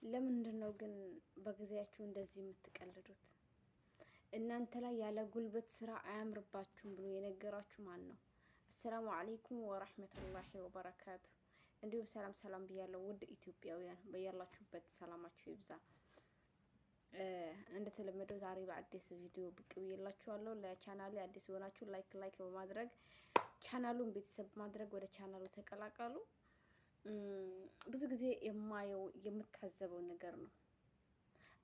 ለምንድነው ግን በጊዜያችሁ እንደዚህ የምትቀልዱት? እናንተ ላይ ያለ ጉልበት ስራ አያምርባችሁም ብሎ የነገራችሁ ማን ነው? አሰላሙ አለይኩም ወራህመቱላሂ ወበረካቱ። እንዲሁም ሰላም ሰላም ብያለሁ ውድ ኢትዮጵያውያን፣ በያላችሁበት ሰላማችሁ ይብዛ። እንደተለመደው ዛሬ በአዲስ ቪዲዮ ብቅ ብዬላችኋለሁ። ለቻናሌ አዲስ የሆናችሁ ላይክ በማድረግ ቻናሉን ቤተሰብ ማድረግ ወደ ቻናሉ ተቀላቀሉ። ብዙ ጊዜ የማየው የምታዘበው ነገር ነው።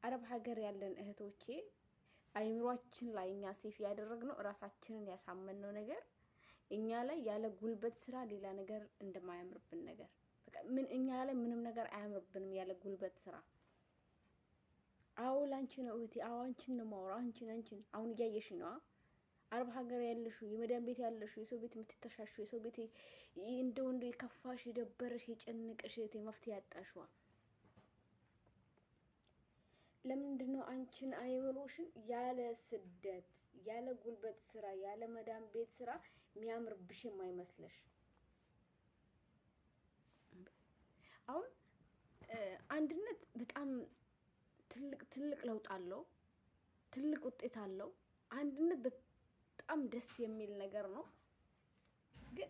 አረብ ሀገር ያለን እህቶቼ አይምሯችን ላይ እኛ ሴፍ ያደረግነው እራሳችንን ያሳመንነው ነገር እኛ ላይ ያለ ጉልበት ስራ ሌላ ነገር እንደማያምርብን ነገር በቃ እኛ ላይ ምንም ነገር አያምርብንም ያለ ጉልበት ስራ። አዎ ላንቺ ነው እህቴ፣ አዎ አንቺን ነው የማወራው። አንቺን አሁን እያየሽ ነው። አረብ ሀገር ያለሽው የመዳን ቤት ያለሽው የሰው ቤት የምትተሻሽው የሰው ቤት እንደ የከፋሽ የደበረሽ የጨነቀሽ መፍትሄ ያጣሽዋ ለምንድን ነው? አንቺን አይምሮሽን ያለ ስደት ያለ ጉልበት ስራ ያለ መዳን ቤት ስራ የሚያምርብሽ የማይመስለሽ? አሁን አንድነት በጣም ትልቅ ለውጥ አለው፣ ትልቅ ውጤት አለው። አንድነት በጣም ደስ የሚል ነገር ነው። ግን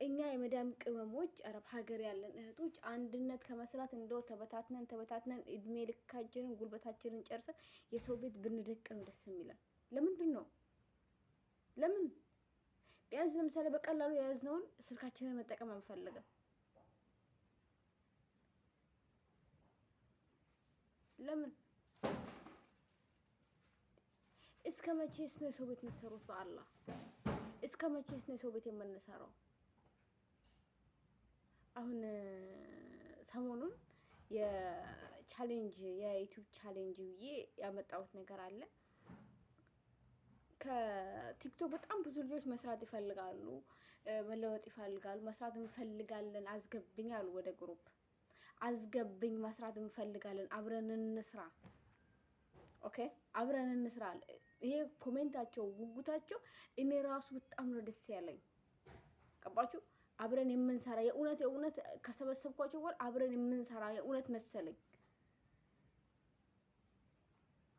እኛ የመዳም ቅመሞች አረብ ሀገር ያለን እህቶች አንድነት ከመስራት እንደው ተበታትነን እድሜ ልካችንን ጉልበታችንን ጨርሰን የሰው ቤት ብንደቅ ነው ደስ የሚለን። ለምንድን ነው? ለምን ቢያንስ ለምሳሌ በቀላሉ የያዝነውን ስልካችንን መጠቀም አንፈልግም? ለምን? እስከ መቼስ ነው የሰው ቤት የምትሰሩት? በአላህ እስከ መቼስ ነው የሰው ቤት የምንሰራው? አሁን ሰሞኑን የዩቲዩብ ቻሌንጅ ብዬ ያመጣሁት ነገር አለ። ከቲክቶክ በጣም ብዙ ልጆች መስራት ይፈልጋሉ፣ መለወጥ ይፈልጋሉ። መስራት እንፈልጋለን አስገብኝ አሉ ወደ ግሩፕ። አስገብኝ መስራት እንፈልጋለን፣ አብረን እንስራ። ኦኬ አብረን እንስራ። ይሄ ኮሜንታቸው ጉጉታቸው እኔ ራሱ በጣም ነው ደስ ያለኝ። ገባችሁ? አብረን የምንሰራ የእውነት ከሰበሰብኳቸው በኋላ አብረን የምንሰራ የእውነት መሰለኝ።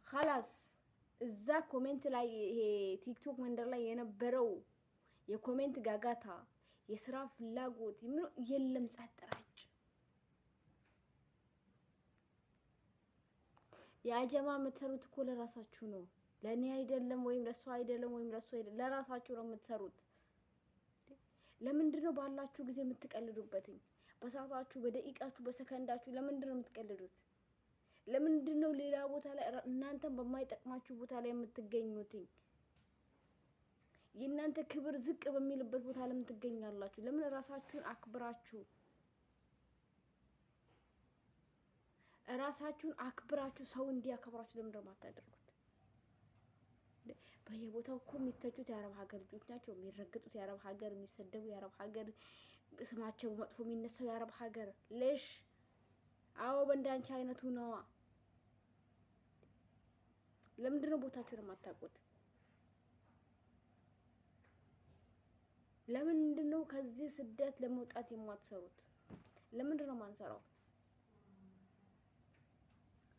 ኸላስ እዛ ኮሜንት ላይ ይሄ ቲክቶክ መንደር ላይ የነበረው የኮሜንት ጋጋታ፣ የስራ ፍላጎት የለም፣ ጸጥ ረጭ። የአጀማ የምትሰሩት እኮ ለራሳችሁ ነው፣ ለእኔ አይደለም፣ ወይም ለእሱ አይደለም፣ ወይም ለእሱ አይደለም፣ ለራሳችሁ ነው የምትሰሩት። ለምንድን ነው ባላችሁ ጊዜ የምትቀልዱበትኝ? በሰዓታችሁ፣ በደቂቃችሁ፣ በሰከንዳችሁ ለምንድን ነው የምትቀልዱት? ለምንድን ነው ሌላ ቦታ ላይ እናንተን በማይጠቅማችሁ ቦታ ላይ የምትገኙትኝ? የእናንተ ክብር ዝቅ በሚልበት ቦታ ለምን ትገኛላችሁ? ለምን ራሳችሁን አክብራችሁ ሰው እንዲያከብራችሁ ለምን ነው የማታደርጉት? በየቦታው እኮ የሚተቹት የአረብ ሀገር ልጆች ናቸው። የሚረግጡት የአረብ ሀገር፣ የሚሰደቡ የአረብ ሀገር፣ ስማቸው መጥፎ የሚነሳው የአረብ ሀገር ልሽ። አዎ በእንዳንቺ አይነቱ ነዋ። ለምንድን ነው ቦታችሁን የማታውቁት? ለምንድን ነው ከዚህ ስደት ለመውጣት የማትሰሩት? ለምንድን ነው ማንሰራው?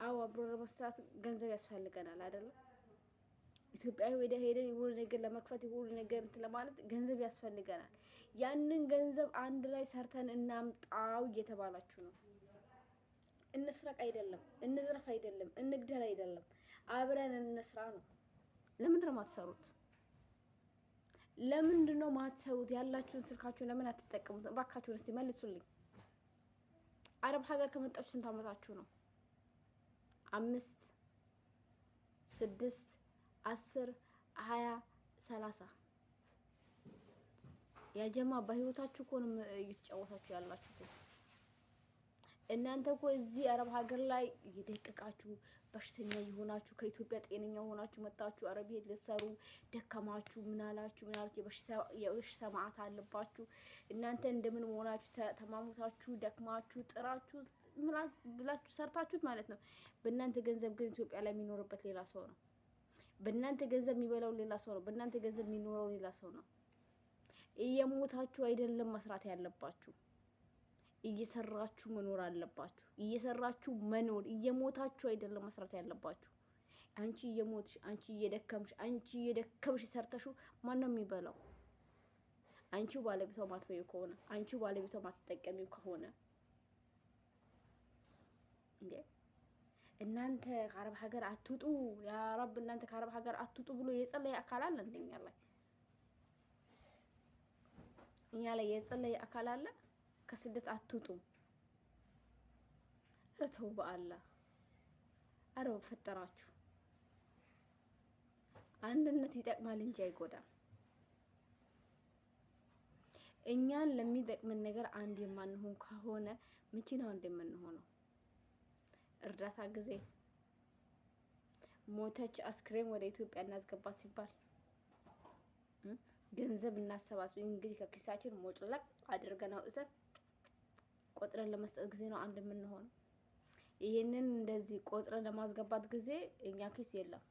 አዎ አብሮ ለመስራት ገንዘብ ያስፈልገናል አይደል? ኢትዮጵያዊ ሄደን የሆነ ነገር ለመክፈት የሆነ ነገር እንትን ለማለት ገንዘብ ያስፈልገናል። ያንን ገንዘብ አንድ ላይ ሰርተን እናምጣው እየተባላችሁ ነው። እንስረቅ አይደለም፣ እንዝረፍ አይደለም፣ እንግደል አይደለም፣ አብረን እንስራ ነው። ለምንድን ነው ማትሰሩት? ለምንድን ነው ማትሰሩት? ያላችሁን ስልካችሁን ለምን አትጠቀሙት? እባካችሁን እስቲ መልሱልኝ። አረብ ሀገር ከመጣችሁ ስንት አመታችሁ ነው? 5 6 10 20 30 ያጀማ በህይወታችሁ እኮ ነው እየተጫወታችሁ ያላችሁት። እናንተ እኮ እዚህ አረብ ሀገር ላይ እየደቀቃችሁ በሽተኛ የሆናችሁ ከኢትዮጵያ ጤነኛ ሆናችሁ መጣችሁ አረብ ቤት ልትሰሩ ደከማችሁ። ምናላችሁ የበሽታ ማዕት አለባችሁ። እናንተ እንደምን ሆናችሁ ተማሙታችሁ ደክማችሁ ጥራችሁ ብላችሁ ሰርታችሁት ማለት ነው። በእናንተ ገንዘብ ግን ኢትዮጵያ ላይ የሚኖርበት ሌላ ሰው ነው። በእናንተ ገንዘብ የሚበላው ሌላ ሰው ነው። በእናንተ ገንዘብ የሚኖረው ሌላ ሰው ነው። እየሞታችሁ አይደለም መስራት ያለባችሁ፣ እየሰራችሁ መኖር አለባችሁ። እየሰራችሁ መኖር፣ እየሞታችሁ አይደለም መስራት ያለባችሁ። አንቺ እየሞትሽ፣ አንቺ እየደከምሽ ሰርተሹ ማን ነው የሚበላው? አንቺው ባለቤቷ ማትበዩ ከሆነ፣ አንቺው ባለቤቷ ማትጠቀሚው ከሆነ እንዴ እናንተ ከአረብ ሀገር አትውጡ ያ ረብ፣ እናንተ ከአረብ ሀገር አትውጡ ብሎ የጸለየ አካል አለ እንደኛ ላይ? እኛ ላይ የጸለየ አካል አለ? ከስደት አትውጡ። ኧረ ተው በአላህ፣ ኧረ በፈጠራችሁ። አንድነት ይጠቅማል እንጂ አይጎዳም። እኛን ለሚጠቅመን ነገር አንድ የማንሆን ከሆነ መቼ ነው አንድ የምንሆነው? እርዳታ ጊዜ ሞተች አስክሬን ወደ ኢትዮጵያ እናስገባ ሲባል ገንዘብ እናሰባስብ። እንግዲህ ከኪሳችን ሞጭለቅ አድርገን አውጥተን ቆጥረን ለመስጠት ጊዜ ነው አንድ የምንሆነው። ይሄንን እንደዚህ ቆጥረን ለማስገባት ጊዜ እኛ ኪስ የለም።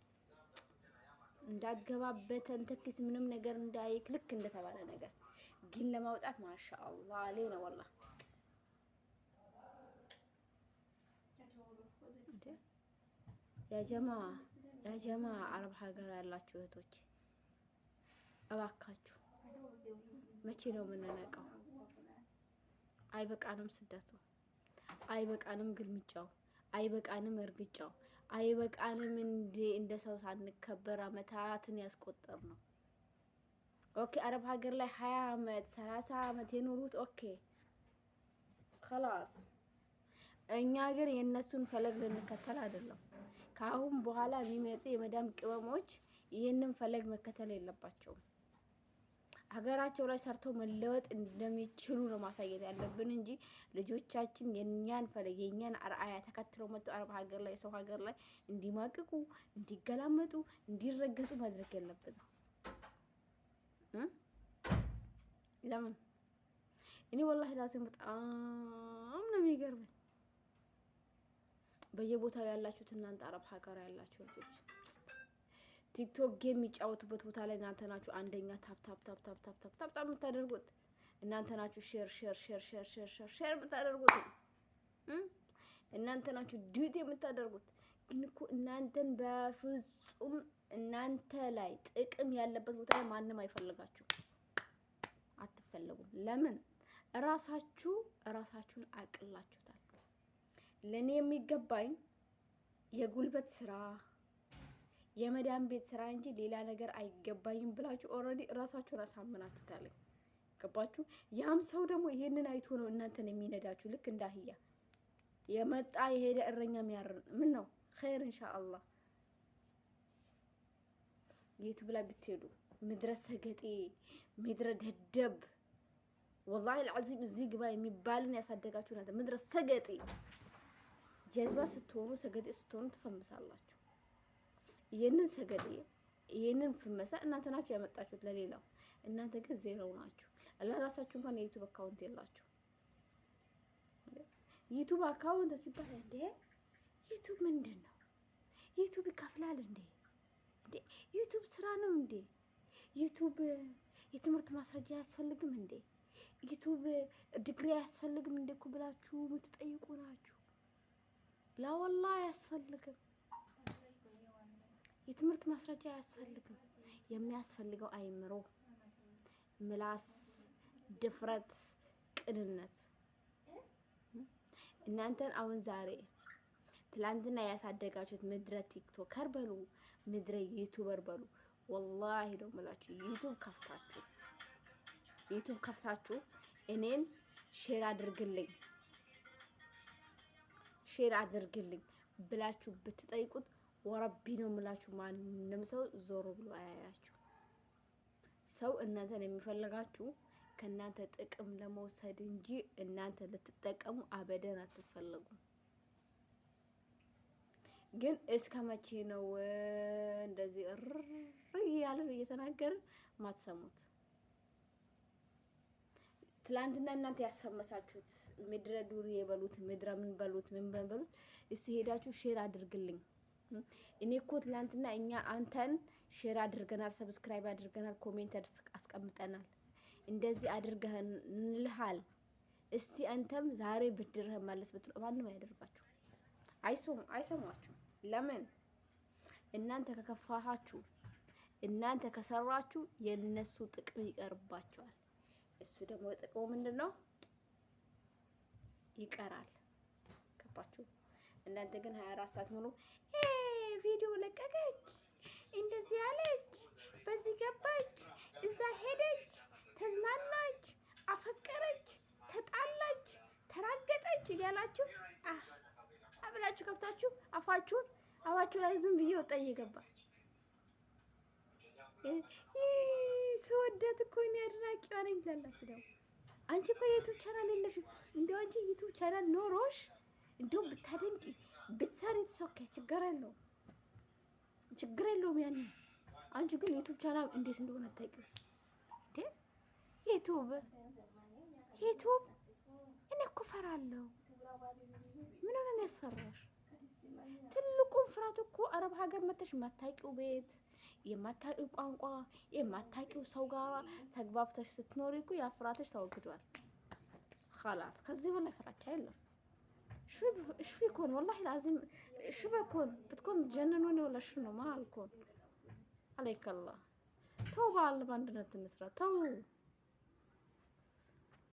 እንዳትገባበት አንተ ኪስ ምንም ነገር እንዳይክ ልክ እንደተባለ ነገር ግን ለማውጣት ማሻአላህ አለኝ ነው ወላሂ። ያጀማ አረብ ሀገር ያላችሁ እህቶች እባካችሁ መቼ ነው የምንነቃው? አይበቃንም ስደቱ፣ አይበቃንም ግልምጫው፣ አይበቃንም እርግጫው፣ አይበቃንም እንደ ሰው ሳንከበር አመታትን ያስቆጠር ነው። ኦኬ አረብ ሀገር ላይ 20 አመት 30 አመት የኖሩት ኦኬ خلاص። እኛ ግን የነሱን ፈለግ ልንከተል አይደለም። ከአሁን በኋላ የሚመጡ የመዳም ቅመሞች ይህንን ፈለግ መከተል የለባቸውም። ሀገራቸው ላይ ሰርተው መለወጥ እንደሚችሉ ነው ማሳየት ያለብን እንጂ ልጆቻችን የኛን ፈለግ የኛን አርአያ ተከትለው መጥተው አረብ ሀገር ላይ ሰው ሀገር ላይ እንዲማቅቁ፣ እንዲገላመጡ፣ እንዲረገጡ ማድረግ የለብንም። ለምን? እኔ ወላሂ ላዚም በጣም ነው የሚገርመኝ። በየቦታው ያላችሁት እናንተ አረብ ሀገር ያላችሁ ልጆች ቲክቶክ ጌም የሚጫወቱበት ቦታ ላይ እናንተ ናችሁ አንደኛ ታፕ የምታደርጉት እናንተ ናችሁ። ሼር የምታደርጉት እናንተ ናችሁ። ዲዩት የምታደርጉት ግን እኮ እናንተን በፍጹም እናንተ ላይ ጥቅም ያለበት ቦታ ላይ ማንም አይፈልጋችሁ፣ አትፈለጉም። ለምን? እራሳችሁን አቅላችሁታል። ለኔ የሚገባኝ የጉልበት ስራ የመዳን ቤት ስራ እንጂ ሌላ ነገር አይገባኝም ብላችሁ ኦልሬዲ ራሳችሁን አሳምናችሁታል። ገባችሁ? ያም ሰው ደግሞ ይሄንን አይቶ ነው እናንተን የሚነዳችሁ። ልክ እንደ አህያ የመጣ የሄደ እረኛ የሚያርን ምን ነው ኸይር ኢንሻአላህ። ዩቲዩብ ላይ ብትሄዱ ምድረ ሰገጤ ምድረ ደደብ ወላሂ አልዓዚም እዚህ ግባ የሚባልን ያሳደጋችሁ እናንተ ምድረ ሰገጤ ጀዝባ ስትሆኑ ሰገጤ ስትሆኑ ትፈምሳላችሁ። ይሄንን ሰገጤ ይሄንን ፍመሳ እናንተ ናችሁ ያመጣችሁት ለሌላው። እናንተ ግን ዜሮ ናችሁ። ለራሳችሁ እንኳን የዩቲዩብ አካውንት የላችሁ። ዩቲዩብ አካውንት ሲባል እንዴ ዩቲዩብ ምንድን ነው? ዩቲዩብ ይከፍላል እንዴ? እንዴ ዩቲዩብ ስራ ነው እንዴ? ዩቲዩብ የትምህርት ማስረጃ አያስፈልግም እንዴ? ዩቲዩብ ዲግሪ አያስፈልግም እንዴ እኮ ብላችሁ የምትጠይቁ ናችሁ። ላ ወላሂ አያስፈልግም። የትምህርት ማስረጃ አያስፈልግም። የሚያስፈልገው አይምሮ፣ ምላስ፣ ድፍረት፣ ቅንነት። እናንተን አሁን ዛሬ ትላንትና ያሳደጋችሁት ምድረ ቲክቶከር በሉ ምድረ ዩቲዩበር በሉ ወላሂ ነው የምላችሁ። ዩቲዩብ ከፍታችሁ እኔን ሼር አድርግልኝ ብላችሁ ብትጠይቁት ወረቢ ነው የምላችሁ ማንም ሰው ዞሮ ብሎ አያያችሁ። ሰው እናንተን የሚፈልጋችሁ ከእናንተ ጥቅም ለመውሰድ እንጂ እናንተ ልትጠቀሙ አበደን አትፈለጉም። ግን እስከ መቼ ነው እንደዚህ ያለን እየተናገርን ማትሰሙት? ትላንትና እናንተ ያስፈመሳችሁት ምድረ ዱር የበሉት ምድረ ምን በሉት እስቲ ሄዳችሁ ሼር አድርግልኝ። እኔ እኮ ትላንትና እኛ አንተን ሼር አድርገናል፣ ሰብስክራይብ አድርገናል፣ ኮሜንት አስቀምጠናል፣ እንደዚህ አድርገህልሃል። እስቲ አንተም ዛሬ ብድርህ መለስ ብትሉ ማንም አያደርጋችሁ፣ አይሰሟችሁም። ለምን? እናንተ ከከፋችሁ፣ እናንተ ከሰራችሁ የነሱ ጥቅም ይቀርባቸዋል። እሱ ደግሞ ጥቅሙ ምንድነው? ይቀራል። ገባችሁ? እናንተ ግን 24 ሰዓት ሙሉ ቪዲዮ ለቀቀች፣ እንደዚህ ያለች፣ በዚህ ገባች፣ እዛ ሄደች፣ ተዝናናች፣ አፈቀረች፣ ተጣላች፣ ተራገጠች እያላችሁ አብላችሁ ከፍታችሁ አፋችሁ ላይ ዝም ብዬ ወጣ እየገባ ስወደት እኮ እኔ አድናቂዋ ነኝ ትላላችሁ። ደግሞ አንቺ እኮ የዩቲዩብ ቻናል የለሽም። እንደው አንቺ ዩቲዩብ ቻናል ኖሮሽ እንደው ብታደንቂ ብትሰሪ ተሶከ ችግር የለውም። ያን አንቺ ግን ዩቲዩብ ቻናል እንዴት እንደሆነ አታውቂው እንዴ? ዩቲዩብ እኔ እኮ ፈራለሁ። ምን ነው የሚያስፈራሽ? ትልቁን ፍርሃት እኮ አረብ ሀገር መተሽ የማታውቂው ቤት፣ የማታውቂው ቋንቋ፣ የማታውቂው ሰው ጋር ተግባብተሽ ስትኖሪ እኮ ያ ፍርሃትሽ ተወግዷል። خلاص ከዚህ በላይ ፍራቻ የለም። شو يكون والله لازم شو بكون بتكون تجننوني ولا شنو ما الكون عليك الله. ተው በአላህ በአንድነት እንስራ ተው።